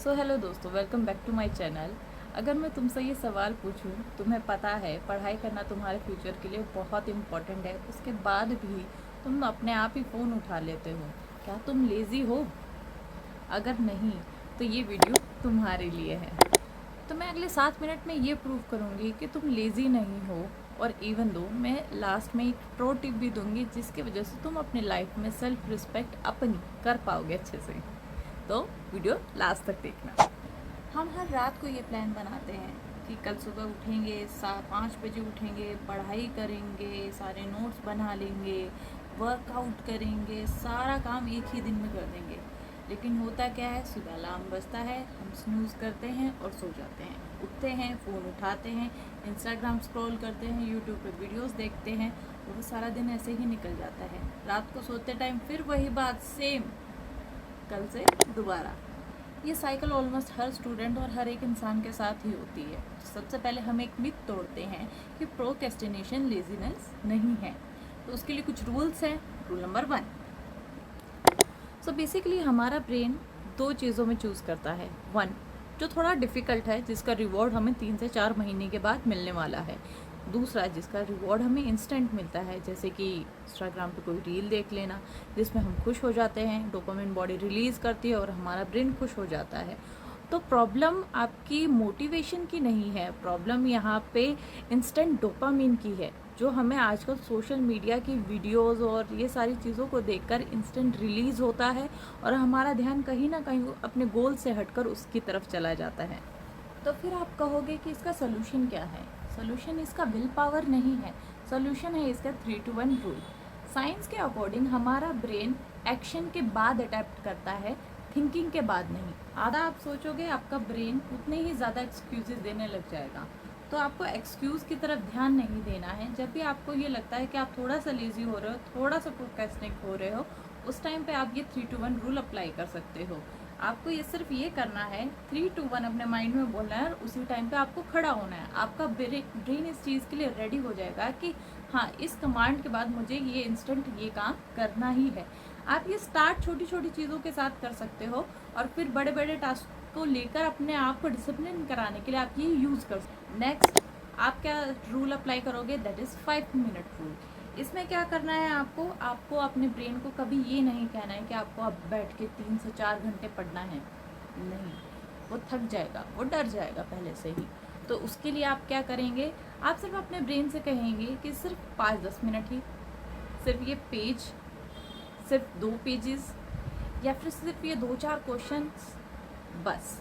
सो hello दोस्तों, welcome back to my channel. अगर मैं तुमसे ये सवाल पूछूं, तुम्हें पता है पढ़ाई करना तुम्हारे फ्यूचर के लिए बहुत इम्पोर्टेंट है, उसके बाद भी तुम अपने आप ही फ़ोन उठा लेते हो, क्या तुम लेज़ी हो? अगर नहीं तो ये वीडियो तुम्हारे लिए है। तो मैं अगले 7 मिनट में ये प्रूव करूँगी कि तुम लेज़ी नहीं हो। और इवन दो मैं लास्ट में एक प्रो टिप भी दूंगी जिसकी वजह से तुम अपनी लाइफ में सेल्फ रिस्पेक्ट अपनी कर पाओगे अच्छे से। तो वीडियो लास्ट तक देखना। हम हर रात को ये प्लान बनाते हैं कि कल सुबह उठेंगे, 5 बजे उठेंगे, पढ़ाई करेंगे, सारे नोट्स बना लेंगे, वर्कआउट करेंगे, सारा काम एक ही दिन में कर देंगे। लेकिन होता क्या है, सुबह अलार्म बजता है, हम स्नूज़ करते हैं और सो जाते हैं। उठते हैं, फ़ोन उठाते हैं, इंस्टाग्राम स्क्रॉल करते हैं, यूट्यूब पे वीडियोस देखते हैं, और वो सारा दिन ऐसे ही निकल जाता है। रात को सोते टाइम फिर वही बात सेम, कल से दोबारा। ये साइकिल ऑलमोस्ट हर स्टूडेंट और हर एक इंसान के साथ ही होती है। सबसे पहले हम एक मिथ तोड़ते हैं कि प्रोक्रेस्टिनेशन लेजीनेस नहीं है। तो उसके लिए कुछ रूल्स हैं। रूल नंबर 1, सो बेसिकली हमारा ब्रेन दो चीज़ों में चूज़ करता है। 1, जो थोड़ा डिफ़िकल्ट है, जिसका रिवॉर्ड हमें 3 से 4 महीने के बाद मिलने वाला है। दूसरा, जिसका रिवॉर्ड हमें इंस्टेंट मिलता है, जैसे कि इंस्टाग्राम पे कोई रील देख लेना जिसमें हम खुश हो जाते हैं, डोपामिन बॉडी रिलीज़ करती है और हमारा ब्रेन खुश हो जाता है। तो प्रॉब्लम आपकी मोटिवेशन की नहीं है, प्रॉब्लम यहाँ पे इंस्टेंट डोपामिन की है, जो हमें आजकल सोशल मीडिया की वीडियोस और ये सारी चीज़ों को देखकर इंस्टेंट रिलीज़ होता है और हमारा ध्यान कहीं ना कहीं अपने गोल से हटकर उसकी तरफ चला जाता है। तो फिर आप कहोगे कि इसका सोल्यूशन क्या है? सोल्यूशन इसका विल पावर नहीं है, सोल्यूशन है इसका 3-to-1 रूल। साइंस के अकॉर्डिंग हमारा ब्रेन एक्शन के बाद अडेप्ट करता है, थिंकिंग के बाद नहीं। आधा आप सोचोगे, आपका ब्रेन उतने ही ज़्यादा एक्सक्यूजेस देने लग जाएगा। तो आपको एक्सक्यूज़ की तरफ ध्यान नहीं देना है। जब भी आपको ये लगता है कि आप थोड़ा सा लेज़ी हो रहे हो, थोड़ा सा प्रोक्रेस्टिनेट हो रहे हो, उस टाइम पे आप ये 3-to-1 रूल अप्लाई कर सकते हो। आपको ये सिर्फ ये करना है, 3-to-1 अपने माइंड में बोलना है और उसी टाइम पे आपको खड़ा होना है। आपका ब्रेन इस चीज़ के लिए रेडी हो जाएगा कि हाँ, इस कमांड के बाद मुझे ये इंस्टेंट ये काम करना ही है। आप ये स्टार्ट छोटी छोटी चीज़ों के साथ कर सकते हो और फिर बड़े बड़े टास्क को लेकर अपने आप को डिसिप्लिन कराने के लिए आप ये यूज़ कर सकते। नेक्स्ट, आप क्या रूल अप्लाई करोगे? That is 5 minute rule. इसमें क्या करना है, आपको अपने ब्रेन को कभी ये नहीं कहना है कि आपको अब बैठ के 3 से 4 घंटे पढ़ना है। नहीं, वो थक जाएगा, वो डर जाएगा पहले से ही। तो उसके लिए आप क्या करेंगे, आप सिर्फ अपने ब्रेन से कहेंगे कि सिर्फ 5-10 मिनट ही, सिर्फ ये पेज, सिर्फ 2 पेजेस, या फिर सिर्फ ये 2-4 क्वेश्चंस, बस।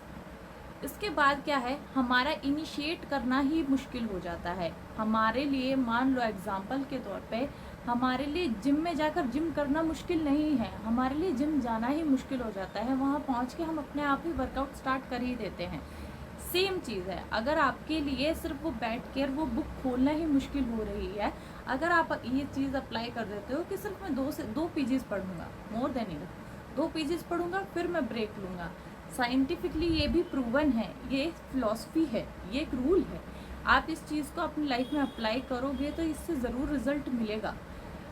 इसके बाद क्या है, हमारा इनिशिएट करना ही मुश्किल हो जाता है हमारे लिए। मान लो एग्जाम्पल के तौर पे, हमारे लिए जिम में जाकर जिम करना मुश्किल नहीं है, हमारे लिए जिम जाना ही मुश्किल हो जाता है। वहाँ पहुँच के हम अपने आप ही वर्कआउट स्टार्ट कर ही देते हैं। सेम चीज़ है, अगर आपके लिए सिर्फ वो बैठ कर वो बुक खोलना ही मुश्किल हो रही है, अगर आप ये चीज़ अप्लाई कर देते हो कि सिर्फ मैं 2 पेजेस पढ़ूंगा, मोर देन इनफ, 2 पेजेस पढ़ूंगा, फिर मैं ब्रेक लूँगा। साइंटिफिकली ये भी प्रूवन है, ये फिलॉसफी है, ये एक रूल है। आप इस चीज़ को अपनी लाइफ में अप्लाई करोगे तो इससे ज़रूर रिजल्ट मिलेगा।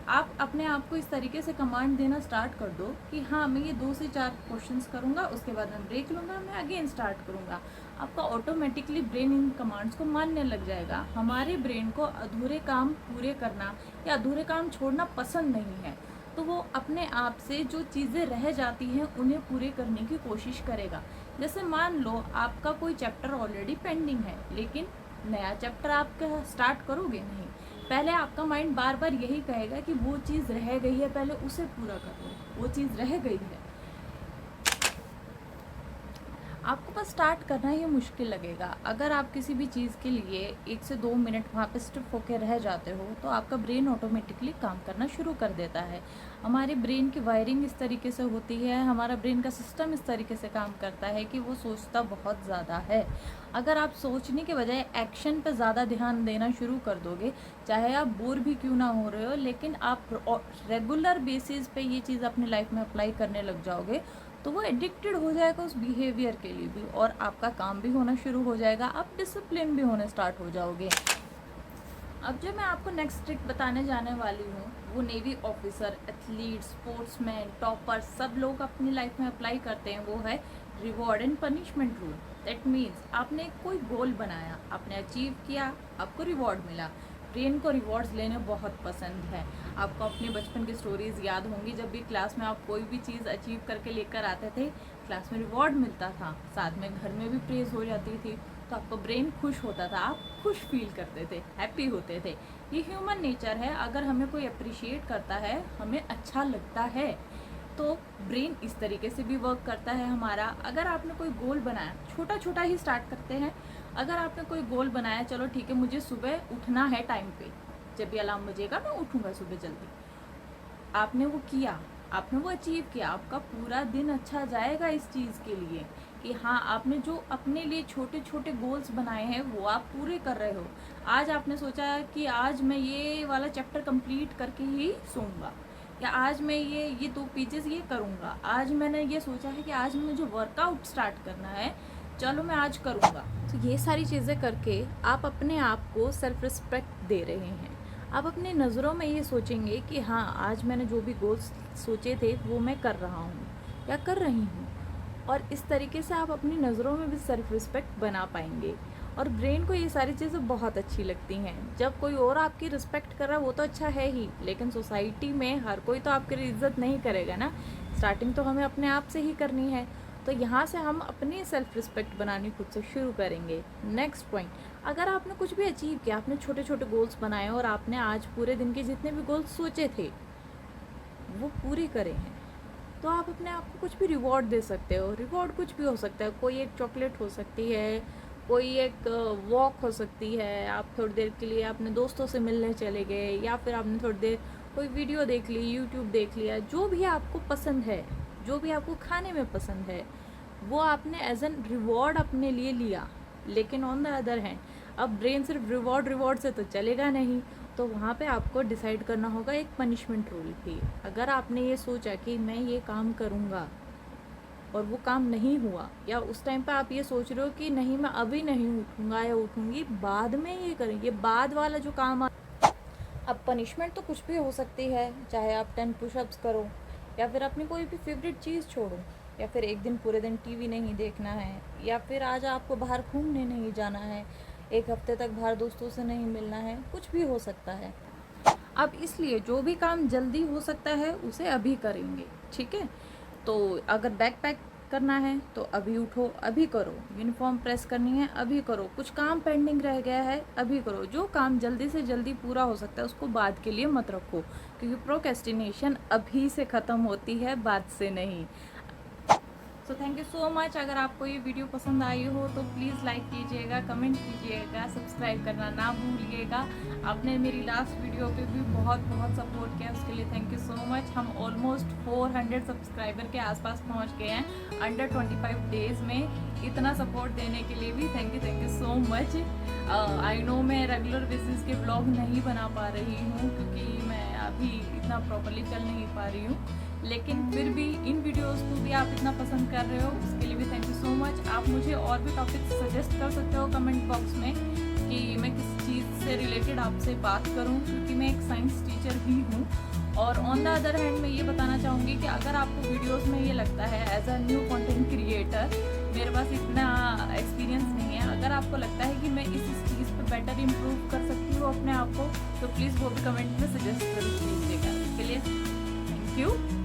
आप अपने आप को इस तरीके से कमांड देना स्टार्ट कर दो कि हाँ, मैं ये 2 से 4 क्वेश्चंस करूँगा, उसके बाद मैं ब्रेक लूँगा, मैं अगेन स्टार्ट करूँगा। आपका ऑटोमेटिकली ब्रेन इन कमांड्स को मानने लग जाएगा। हमारे ब्रेन को अधूरे काम पूरे करना या अधूरे काम छोड़ना पसंद नहीं है, तो वो अपने आप से जो चीज़ें रह जाती हैं उन्हें पूरे करने की कोशिश करेगा। जैसे मान लो आपका कोई चैप्टर ऑलरेडी पेंडिंग है, लेकिन नया चैप्टर आप स्टार्ट करोगे नहीं, पहले आपका माइंड बार बार यही कहेगा कि वो चीज़ रह गई है, पहले उसे पूरा कर लो, वो चीज़ रह गई है। आपको बस स्टार्ट करना ही मुश्किल लगेगा। अगर आप किसी भी चीज़ के लिए 1 से 2 मिनट वहाँ पे स्टिफ होकर रह जाते हो, तो आपका ब्रेन ऑटोमेटिकली काम करना शुरू कर देता है। हमारे ब्रेन की वायरिंग इस तरीके से होती है, हमारा ब्रेन का सिस्टम इस तरीके से काम करता है कि वो सोचता बहुत ज़्यादा है। अगर आप सोचने के बजाय एक्शन पर ज़्यादा ध्यान देना शुरू कर दोगे, चाहे आप बोर भी क्यों ना हो रहे हो, लेकिन आप रेगुलर बेसिस पे ये चीज़ अपनी लाइफ में अप्लाई करने लग जाओगे, तो वो एडिक्टेड हो जाएगा उस बिहेवियर के लिए भी, और आपका काम भी होना शुरू हो जाएगा, आप डिसिप्लिन भी होने स्टार्ट हो जाओगे। अब जो मैं आपको नेक्स्ट ट्रिक बताने जाने वाली हूँ, वो navy officer, athlete, sportsman, topper सब लोग अपनी लाइफ में अप्लाई करते हैं, वो है reward and punishment rule. That means आपने कोई गोल बनाया, आपने अचीव किया, आपको रिवॉर्ड मिला। ब्रेन को रिवॉर्ड्स लेने बहुत पसंद है। आपको अपने बचपन की स्टोरीज याद होंगी, जब भी क्लास में आप कोई भी चीज़ अचीव करके लेकर आते थे, क्लास में रिवॉर्ड मिलता था, साथ में घर में भी प्रेज हो जाती थी, तो आपका ब्रेन खुश होता था, आप खुश फील करते थे, हैप्पी होते थे। ये ह्यूमन नेचर है। अगर हमें कोई अप्रिशिएट करता है, हमें अच्छा लगता है, तो ब्रेन इस तरीके से भी वर्क करता है हमारा। अगर आपने कोई गोल बनाया, छोटा छोटा ही स्टार्ट करते हैं। अगर आपने कोई गोल बनाया, चलो ठीक है मुझे सुबह उठना है टाइम पे, जब भी अलार्म बजेगा मैं उठूँगा सुबह जल्दी, आपने वो किया, आपने वो अचीव किया, आपका पूरा दिन अच्छा जाएगा इस चीज़ के लिए कि हाँ आपने जो अपने लिए छोटे छोटे गोल्स बनाए हैं वो आप पूरे कर रहे हो। आज आपने सोचा कि आज मैं ये वाला चैप्टर कंप्लीट करके ही सोऊंगा, या आज मैं ये 2 पेजेस ये करूँगा, आज मैंने ये सोचा है कि आज मुझे वर्कआउट स्टार्ट करना है, चलो मैं आज करूँगा। तो ये सारी चीज़ें करके आप अपने आप को सेल्फ रिस्पेक्ट दे रहे हैं। आप अपनी नज़रों में ये सोचेंगे कि हाँ आज मैंने जो भी गोल्स सोचे थे वो मैं कर रहा हूँ या कर रही हूँ, और इस तरीके से आप अपनी नज़रों में भी सेल्फ रिस्पेक्ट बना पाएंगे। और ब्रेन को ये सारी चीज़ें बहुत अच्छी लगती हैं। जब कोई और आपकी रिस्पेक्ट कर रहा है वो तो अच्छा है ही, लेकिन सोसाइटी में हर कोई तो आपकी इज्जत नहीं करेगा ना। स्टार्टिंग तो हमें अपने आप से ही करनी है, तो यहाँ से हम अपनी सेल्फ रिस्पेक्ट बनानी खुद से शुरू करेंगे। नेक्स्ट पॉइंट, अगर आपने कुछ भी अचीव किया, आपने छोटे छोटे गोल्स बनाए और आपने आज पूरे दिन के जितने भी गोल्स सोचे थे वो पूरे करे हैं, तो आप अपने आप को कुछ भी रिवॉर्ड दे सकते हो। रिवॉर्ड कुछ भी हो सकता है, कोई एक चॉकलेट हो सकती है, कोई एक वॉक हो सकती है, आप थोड़ी देर के लिए अपने दोस्तों से मिलने चले गए, या फिर आपने थोड़ी देर कोई वीडियो देख ली, यूट्यूब देख लिया, जो भी आपको पसंद है, जो भी आपको खाने में पसंद है, वो आपने एज एन रिवॉर्ड अपने लिए लिया। लेकिन ऑन द अदर हैंड अब ब्रेन सिर्फ रिवॉर्ड से तो चलेगा नहीं, तो वहाँ पे आपको डिसाइड करना होगा एक पनिशमेंट रूल भी। अगर आपने ये सोचा कि मैं ये काम करूँगा और वो काम नहीं हुआ, या उस टाइम पे आप ये सोच रहे हो कि नहीं मैं अभी नहीं उठूँगा या उठूँगी बाद में ये करेंगे, बाद वाला जो काम अब पनिशमेंट तो कुछ भी हो सकती है, चाहे आप 10 पुशअप्स करो, या फिर अपनी कोई भी फेवरेट चीज़ छोड़ो, या फिर एक दिन पूरे दिन टीवी नहीं देखना है, या फिर आज आपको बाहर घूमने नहीं जाना है, एक हफ्ते तक बाहर दोस्तों से नहीं मिलना है, कुछ भी हो सकता है। अब इसलिए जो भी काम जल्दी हो सकता है उसे अभी करेंगे, ठीक है। तो अगर बैग पैक करना है तो अभी उठो, अभी करो। यूनिफॉर्म प्रेस करनी है, अभी करो। कुछ काम पेंडिंग रह गया है, अभी करो। जो काम जल्दी से जल्दी पूरा हो सकता है उसको बाद के लिए मत रखो, क्योंकि प्रोक्रेस्टिनेशन अभी से ख़त्म होती है, बाद से नहीं। So thank you so much. अगर आपको ये वीडियो पसंद आई हो तो प्लीज़ लाइक कीजिएगा, कमेंट कीजिएगा, सब्सक्राइब करना ना भूलिएगा। आपने मेरी लास्ट वीडियो पे भी बहुत बहुत सपोर्ट किया, उसके लिए थैंक यू सो मच। हम ऑलमोस्ट 400 सब्सक्राइबर के आसपास पहुंच गए हैं अंडर 25 डेज़ में। इतना सपोर्ट देने के लिए भी thank you so much. I know मैं रेगुलर बेसिस के ब्लॉग नहीं बना पा रही हूँ, क्योंकि मैं अभी इतना प्रॉपरली चल नहीं पा रही हूँ, लेकिन फिर भी इन वीडियोस को भी आप इतना पसंद कर रहे हो, उसके लिए भी थैंक यू सो मच। आप मुझे और भी टॉपिक्स सजेस्ट कर सकते हो कमेंट बॉक्स में कि मैं किस चीज़ से रिलेटेड आपसे बात करूं, क्योंकि मैं एक साइंस टीचर भी हूं। और ऑन द अदर हैंड मैं ये बताना चाहूँगी कि अगर आपको वीडियोस में ये लगता है as a new content creator मेरे पास इतना एक्सपीरियंस नहीं है, अगर आपको लगता है कि मैं इस चीज़ पे बेटर इम्प्रूव कर सकती हूँ अपने आप को, तो प्लीज़ वो भी कमेंट में सजेस्ट कर दीजिएगा। इसके लिए थैंक यू।